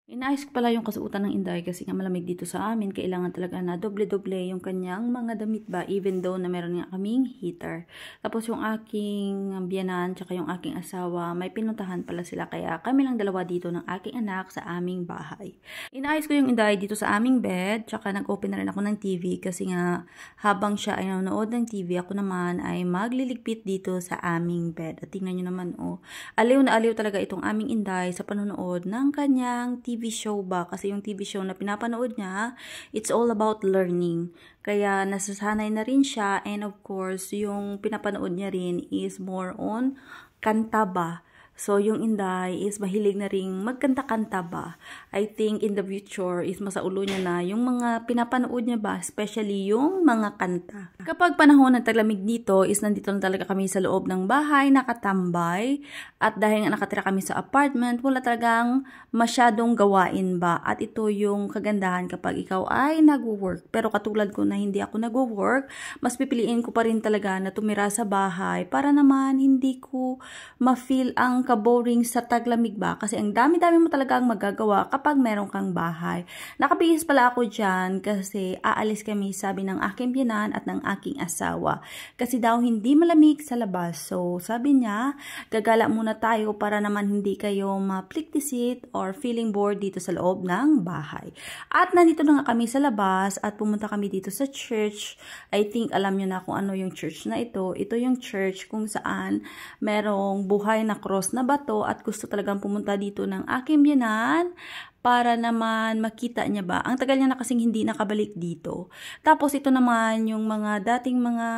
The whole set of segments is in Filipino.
Inayos ko pala yung kasuotan ng Inday kasi nga malamig dito sa amin. Kailangan talaga na doble-doble yung kanyang mga damit ba, even though na meron nga kaming heater. Tapos yung aking biyanan tsaka yung aking asawa, may pinuntahan pala sila. Kaya kami lang dalawa dito ng aking anak sa aming bahay. Inayos ko yung Inday dito sa aming bed, tsaka nag-open na rin ako ng TV kasi nga habang siya ay nanonood ng TV, ako naman ay magliligpit dito sa aming bed. At tingnan nyo naman, oh, aliw na aliw talaga itong aming Inday sa panonood ng kanyang TV show ba, kasi yung TV show na pinapanood niya, it's all about learning. Kaya nasasanay na rin siya, and of course, yung pinapanood niya rin is more on kanta ba. So, yung Inday is mahilig na ring magkanta-kanta ba. I think in the future is masaulo niya na yung mga pinapanood niya ba, especially yung mga kanta. Kapag panahon ng taglamig dito is nandito na talaga kami sa loob ng bahay, nakatambay. At dahil nga nakatira kami sa apartment, wala talagang masyadong gawain ba. At ito yung kagandahan kapag ikaw ay nag-work. Pero katulad ko na hindi ako nag-work, mas pipiliin ko pa rin talaga na tumira sa bahay para naman hindi ko ma-feel ang ka-boring sa taglamig ba, kasi ang dami-dami mo talagang magagawa kapag meron kang bahay. Nakabihis pala ako dyan kasi aalis kami, sabi ng aking biyanan at ng aking asawa, kasi daw hindi malamig sa labas. So sabi niya, gagala muna tayo para naman hindi kayo ma-pliktisit or feeling bored dito sa loob ng bahay. At nandito na nga kami sa labas at pumunta kami dito sa church. I think alam niyo na kung ano yung church na ito. Ito yung church kung saan merong buhay na cross na bato, at gusto talagang pumunta dito ng aking biyanan para naman makita niya ba. Ang tagal niya na kasing hindi nakabalik dito. Tapos ito naman yung mga dating mga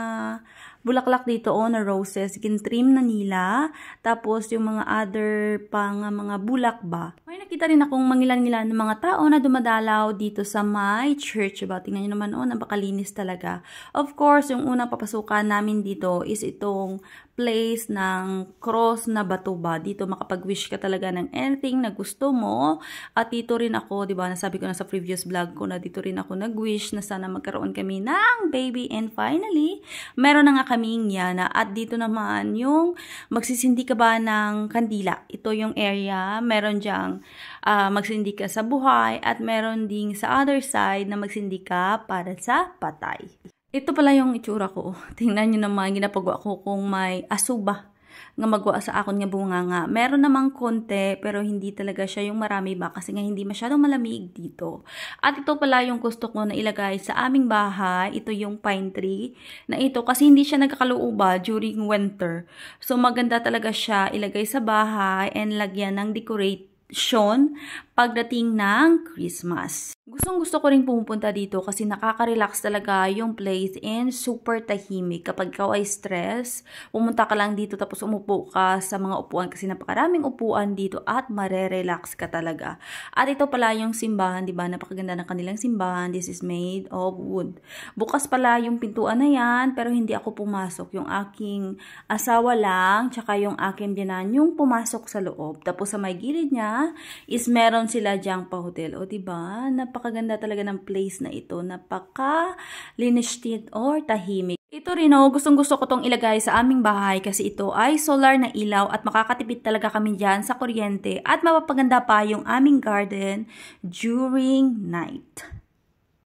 bulaklak dito, na roses, gintrim na nila. Tapos yung mga other pang mga bulak ba. May nakita rin akong mangilan-ngilan ng mga tao na dumadalaw dito sa my church ba. Tingnan nyo naman, napakalinis talaga. Of course, yung unang papasukan namin dito is itong place ng cross na bato ba. Dito makapag-wish ka talaga ng anything na gusto mo. At dito rin ako, diba, nasabi ko na sa previous vlog ko na dito rin ako nag-wish na sana magkaroon kami ng baby. And finally, meron na nga kaming yana. At dito naman yung magsisindi ka ba ng kandila. Ito yung area, meron dyang magsindi ka sa buhay at meron ding sa other side na magsindi ka para sa patay. Ito pala yung itsura ko. Tingnan nyo naman, ginapagawa ko kung may asuba nga magwa sa akon nga bunga nga. Meron namang konti, pero hindi talaga siya yung marami ba, kasi nga hindi masyadong malamig dito. At ito pala yung gusto ko na ilagay sa aming bahay. Ito yung pine tree na ito, kasi hindi siya nagkakalooba during winter. So maganda talaga siya ilagay sa bahay and lagyan ng decoration pagdating ng Christmas. Gustong-gusto ko rin pumupunta dito kasi nakaka-relax talaga yung place and super tahimik. Kapag ikaw ay stress, pumunta ka lang dito tapos umupo ka sa mga upuan kasi napakaraming upuan dito at marerelax ka talaga. At ito pala yung simbahan, di ba? Napakaganda ng kanilang simbahan. This is made of wood. Bukas pala yung pintuan na yan, pero hindi ako pumasok. Yung aking asawa lang, tsaka yung aking biyanan yung pumasok sa loob. Tapos sa may gilid niya is meron sila dyang pa-hotel. O di ba? Napakaganda talaga ng place na ito. Napaka-linis or tahimik. Ito rin, gustong-gusto ko tong ilagay sa aming bahay kasi ito ay solar na ilaw at makakatipid talaga kami dyan sa kuryente at mapapaganda pa yung aming garden during night.